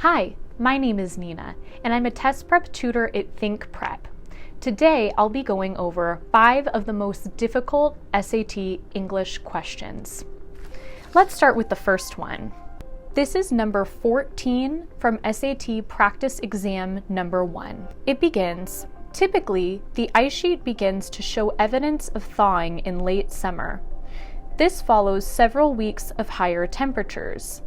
Hi, my name is Nina, and I'm a test prep tutor at Thinque Prep. Today, I'll be going over 5 of the most difficult SAT English questions. Let's start with the first one. This is number 14 from SAT Practice Exam number 1. It begins, typically, the ice sheet begins to show evidence of thawing in late summer. This follows several weeks of higher temperatures.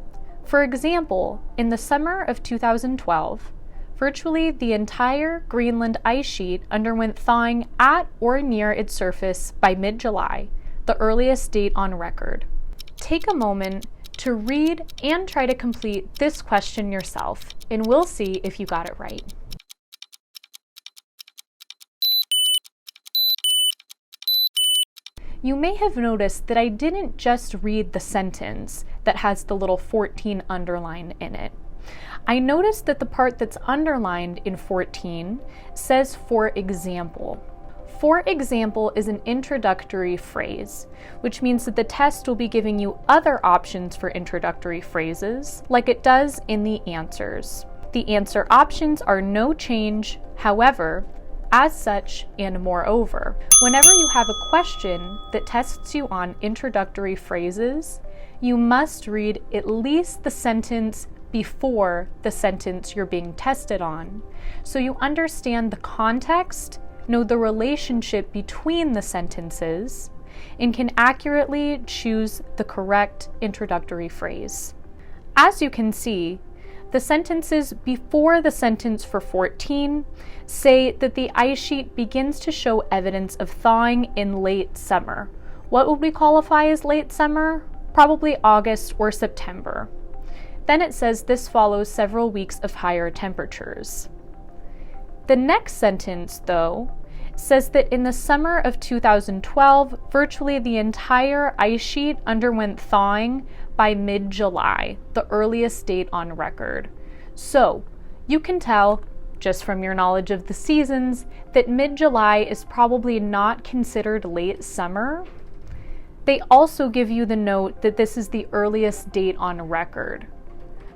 For example, in the summer of 2012, virtually the entire Greenland ice sheet underwent thawing at or near its surface by mid-July, the earliest date on record. Take a moment to read and try to complete this question yourself, and we'll see if you got it right. You may have noticed that I didn't just read the sentence that has the little 14 underlined in it. I noticed that the part that's underlined in 14 says "for example." For example is an introductory phrase, which means that the test will be giving you other options for introductory phrases, like it does in the answers. The answer options are no change, however, as such, and moreover. Whenever you have a question that tests you on introductory phrases, you must read at least the sentence before the sentence you're being tested on, so you understand the context, know the relationship between the sentences, and can accurately choose the correct introductory phrase. As you can see, the sentences before the sentence for 14 say that the ice sheet begins to show evidence of thawing in late summer. What would we qualify as late summer? Probably August or September. Then it says this follows several weeks of higher temperatures. The next sentence, though, says that in the summer of 2012, virtually the entire ice sheet underwent thawing by mid-July, the earliest date on record. So, you can tell, just from your knowledge of the seasons, that mid-July is probably not considered late summer. They also give you the note that this is the earliest date on record.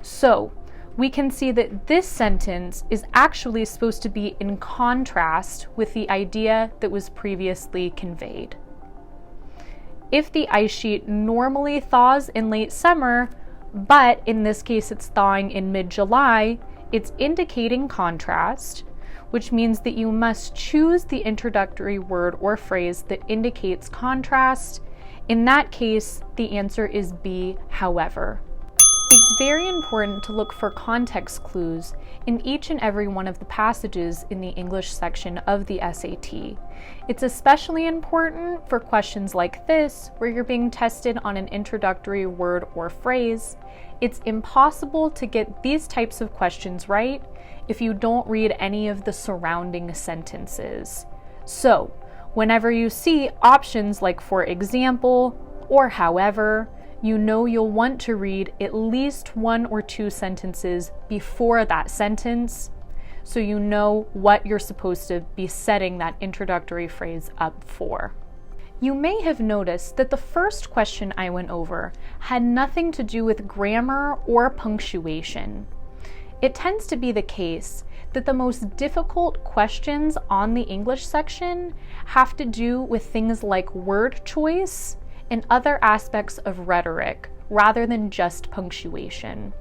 So, we can see that this sentence is actually supposed to be in contrast with the idea that was previously conveyed. If the ice sheet normally thaws in late summer, but in this case it's thawing in mid-July, it's indicating contrast, which means that you must choose the introductory word or phrase that indicates contrast. In that case, the answer is B, however. It's very important to look for context clues in each and every one of the passages in the English section of the SAT. It's especially important for questions like this, where you're being tested on an introductory word or phrase. It's impossible to get these types of questions right if you don't read any of the surrounding sentences. So, whenever you see options like "for example" or "however," you know you'll want to read at least 1 or 2 sentences before that sentence, so you know what you're supposed to be setting that introductory phrase up for. You may have noticed that the first question I went over had nothing to do with grammar or punctuation. It tends to be the case that the most difficult questions on the English section have to do with things like word choice and other aspects of rhetoric, rather than just punctuation.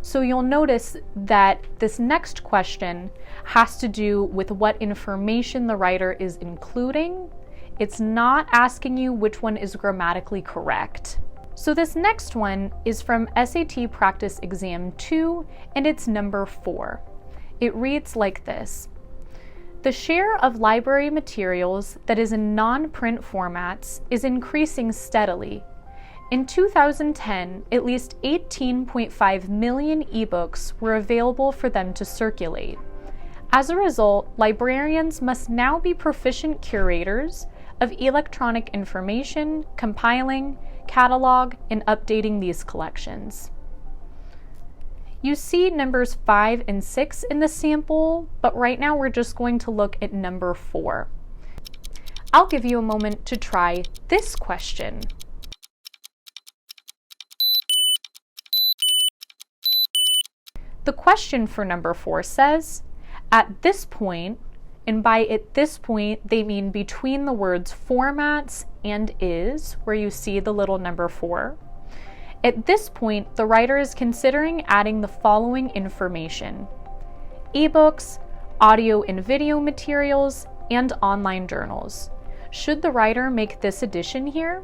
So you'll notice that this next question has to do with what information the writer is including. It's not asking you which one is grammatically correct. So this next one is from SAT Practice Exam 2, and it's number 4. It reads like this. The share of library materials that is in non-print formats is increasing steadily. In 2010, at least 18.5 million ebooks were available for them to circulate. As a result, librarians must now be proficient curators of electronic information, compiling, catalog, and updating these collections. You see numbers 5 and 6 in the sample, but right now we're just going to look at number 4. I'll give you a moment to try this question. The question for number 4 says, at this point, and by at this point, they mean between the words formats and is, where you see the little number 4. At this point, the writer is considering adding the following information: ebooks, audio and video materials, and online journals. Should the writer make this addition here?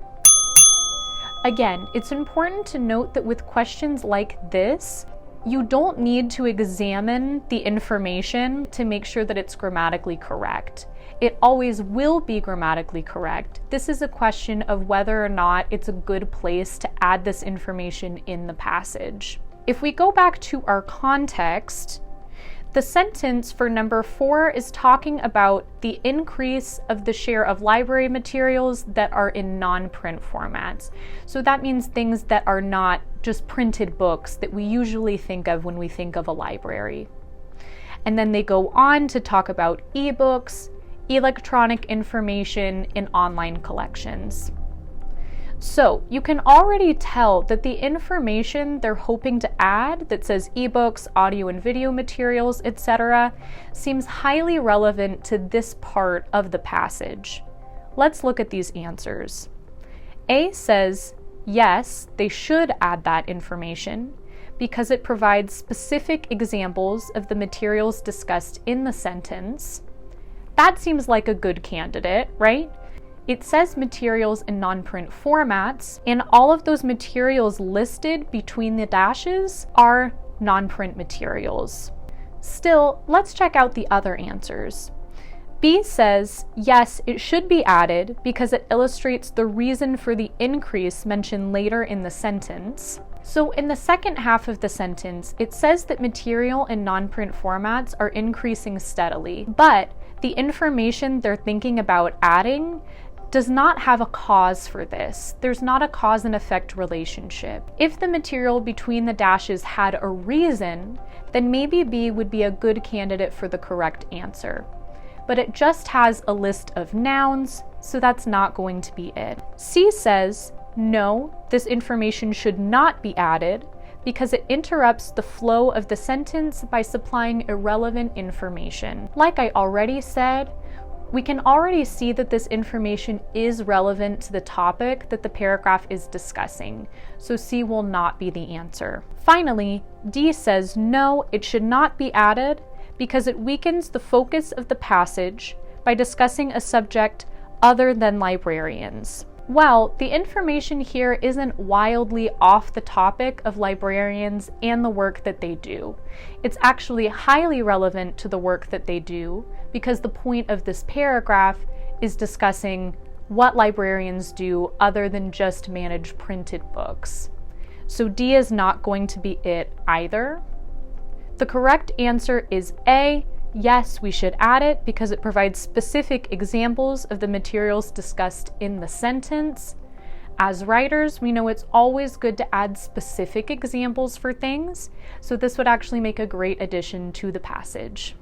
Again, it's important to note that with questions like this, you don't need to examine the information to make sure that it's grammatically correct. It always will be grammatically correct. This is a question of whether or not it's a good place to add this information in the passage. If we go back to our context, the sentence for number 4 is talking about the increase of the share of library materials that are in non-print formats. So that means things that are not just printed books that we usually think of when we think of a library. And then they go on to talk about ebooks, electronic information, and online collections. So you can already tell that the information they're hoping to add that says ebooks, audio and video materials, etc., seems highly relevant to this part of the passage. Let's look at these answers. A says, yes, they should add that information because it provides specific examples of the materials discussed in the sentence. That seems like a good candidate, right? It says materials in non-print formats, and all of those materials listed between the dashes are non-print materials. Still, let's check out the other answers. B says, yes, it should be added because it illustrates the reason for the increase mentioned later in the sentence. So in the second half of the sentence, it says that material in non-print formats are increasing steadily, but the information they're thinking about adding does not have a cause for this. There's not a cause and effect relationship. If the material between the dashes had a reason, then maybe B would be a good candidate for the correct answer. But it just has a list of nouns, so that's not going to be it. C says, no, this information should not be added because it interrupts the flow of the sentence by supplying irrelevant information. Like I already said, we can already see that this information is relevant to the topic that the paragraph is discussing, so C will not be the answer. Finally, D says no, it should not be added because it weakens the focus of the passage by discussing a subject other than librarians. Well, the information here isn't wildly off the topic of librarians and the work that they do. It's actually highly relevant to the work that they do because the point of this paragraph is discussing what librarians do other than just manage printed books. So D is not going to be it either. The correct answer is A. Yes, we should add it because it provides specific examples of the materials discussed in the sentence. As writers, we know it's always good to add specific examples for things, so this would actually make a great addition to the passage.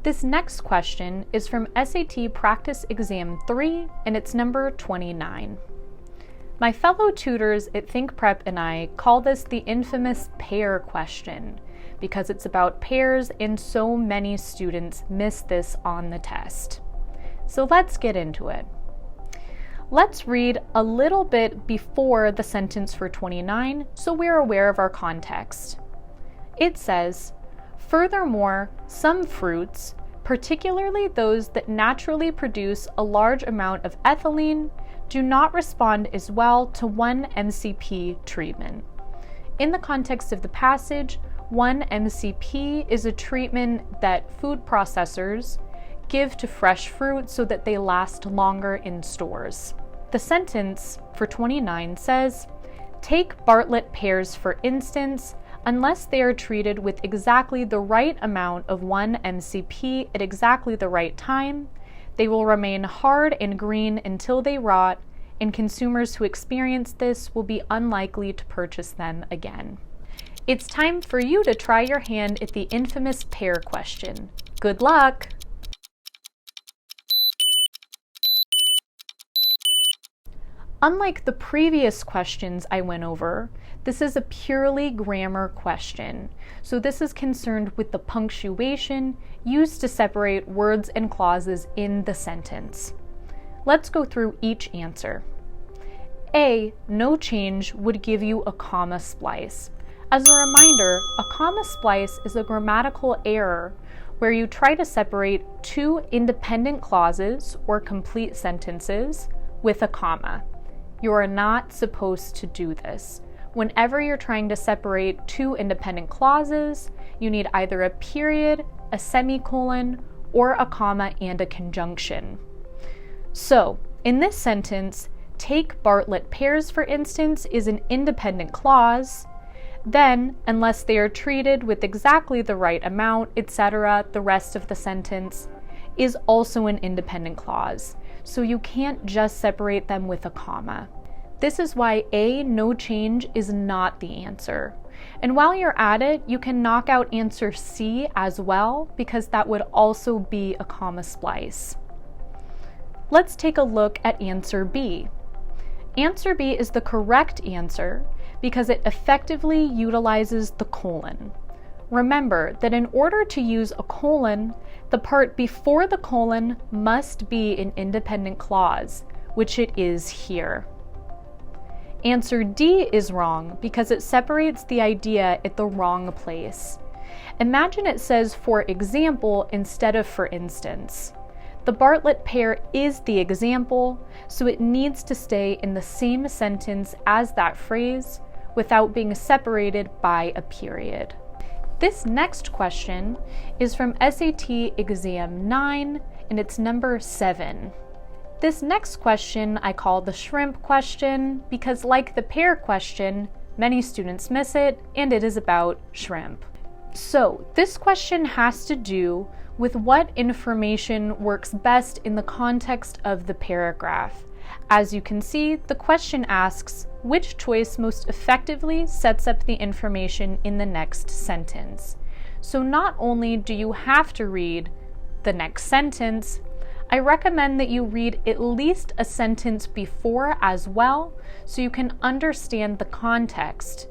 This next question is from SAT Practice Exam 3, and it's number 29. My fellow tutors at Thinque Prep and I call this the infamous pair question, because it's about pairs and so many students miss this on the test. So let's get into it. Let's read a little bit before the sentence for 29 so we're aware of our context. It says, furthermore, some fruits, particularly those that naturally produce a large amount of ethylene, do not respond as well to 1 MCP treatment. In the context of the passage, 1 MCP is a treatment that food processors give to fresh fruit so that they last longer in stores. The sentence for 29 says, take Bartlett pears for instance, unless they are treated with exactly the right amount of 1 MCP at exactly the right time, they will remain hard and green until they rot, and consumers who experience this will be unlikely to purchase them again. It's time for you to try your hand at the infamous pair question. Good luck! Unlike the previous questions I went over, this is a purely grammar question. So this is concerned with the punctuation used to separate words and clauses in the sentence. Let's go through each answer. A, no change would give you a comma splice. As a reminder, a comma splice is a grammatical error where you try to separate two independent clauses or complete sentences with a comma. You are not supposed to do this. Whenever you're trying to separate two independent clauses, you need either a period, a semicolon, or a comma and a conjunction. So, in this sentence, take Bartlett pears, for instance, is an independent clause. Then, unless they are treated with exactly the right amount, etc., the rest of the sentence is also an independent clause. So you can't just separate them with a comma. This is why A, no change, is not the answer. And while you're at it, you can knock out answer C as well, because that would also be a comma splice. Let's take a look at answer B. Answer B is the correct answer because it effectively utilizes the colon. Remember that in order to use a colon, the part before the colon must be an independent clause, which it is here. Answer D is wrong because it separates the idea at the wrong place. Imagine it says for example instead of for instance. The Bartlett pear is the example, so it needs to stay in the same sentence as that phrase without being separated by a period. This next question is from SAT Exam 9 and it's number 7. This next question I call the shrimp question because, like the pear question, many students miss it and it is about shrimp. So this question has to do with what information works best in the context of the paragraph. As you can see, the question asks which choice most effectively sets up the information in the next sentence. So not only do you have to read the next sentence, I recommend that you read at least a sentence before as well so you can understand the context.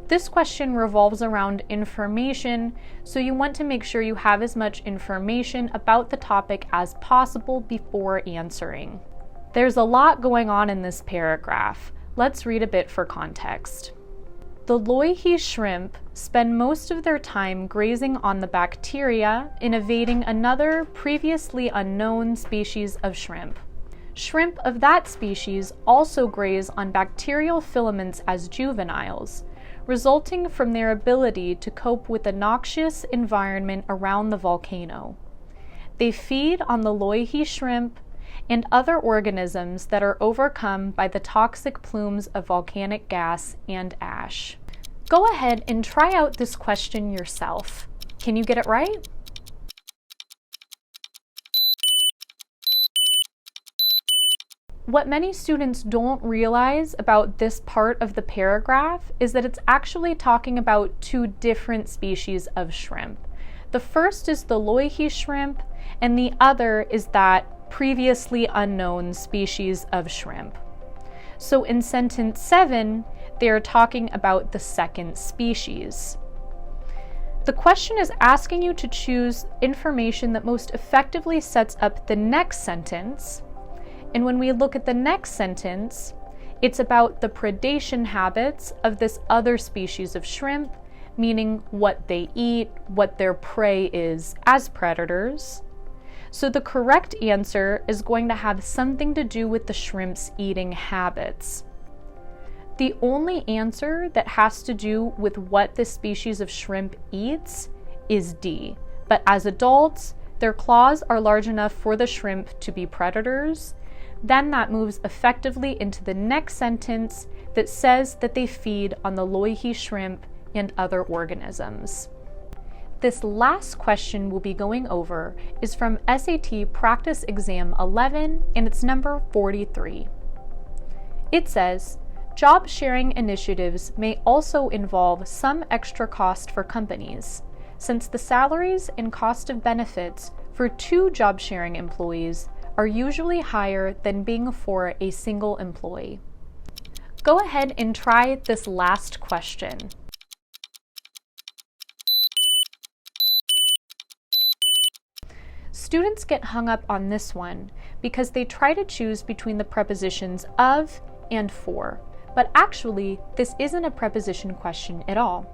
This question revolves around information, so you want to make sure you have as much information about the topic as possible before answering. There's a lot going on in this paragraph. Let's read a bit for context. The loihi shrimp spend most of their time grazing on the bacteria in evading another previously unknown species of shrimp. Shrimp of that species also graze on bacterial filaments as juveniles, resulting from their ability to cope with the noxious environment around the volcano. They feed on the loihi shrimp and other organisms that are overcome by the toxic plumes of volcanic gas and ash. Go ahead and try out this question yourself. Can you get it right? What many students don't realize about this part of the paragraph is that it's actually talking about two different species of shrimp. The first is the loihi shrimp, and the other is that previously unknown species of shrimp. So in sentence 7, they are talking about the second species. The question is asking you to choose information that most effectively sets up the next sentence. And when we look at the next sentence, it's about the predation habits of this other species of shrimp, meaning what they eat, what their prey is as predators. So the correct answer is going to have something to do with the shrimp's eating habits. The only answer that has to do with what this species of shrimp eats is D. But as adults, their claws are large enough for the shrimp to be predators. Then that moves effectively into the next sentence that says that they feed on the loihi shrimp and other organisms. This last question we'll be going over is from SAT Practice Exam 11 and it's number 43. It says, job sharing initiatives may also involve some extra cost for companies, since the salaries and cost of benefits for 2 job sharing employees are usually higher than being for a single employee. Go ahead and try this last question. Students get hung up on this one because they try to choose between the prepositions of and for, but actually this isn't a preposition question at all.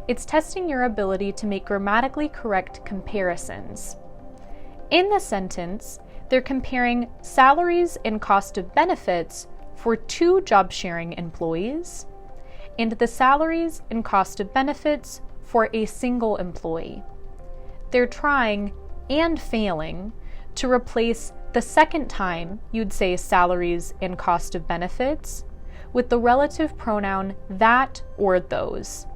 It's testing your ability to make grammatically correct comparisons. In the sentence, they're comparing salaries and cost of benefits for 2 job-sharing employees and the salaries and cost of benefits for a single employee. They're trying and failing to replace the second time you'd say salaries and cost of benefits with the relative pronoun that or those.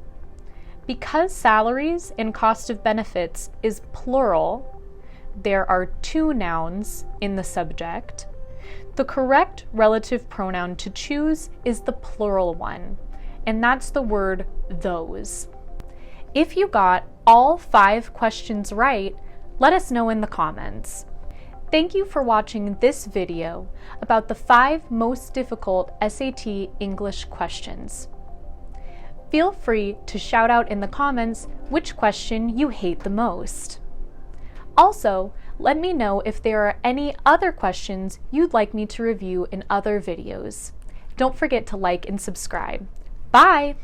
Because salaries and cost of benefits is plural, there are 2 nouns in the subject. The correct relative pronoun to choose is the plural one, and that's the word those. If you got all 5 questions right, let us know in the comments. Thank you for watching this video about the 5 most difficult SAT English questions. Feel free to shout out in the comments which question you hate the most. Also, let me know if there are any other questions you'd like me to review in other videos. Don't forget to like and subscribe. Bye!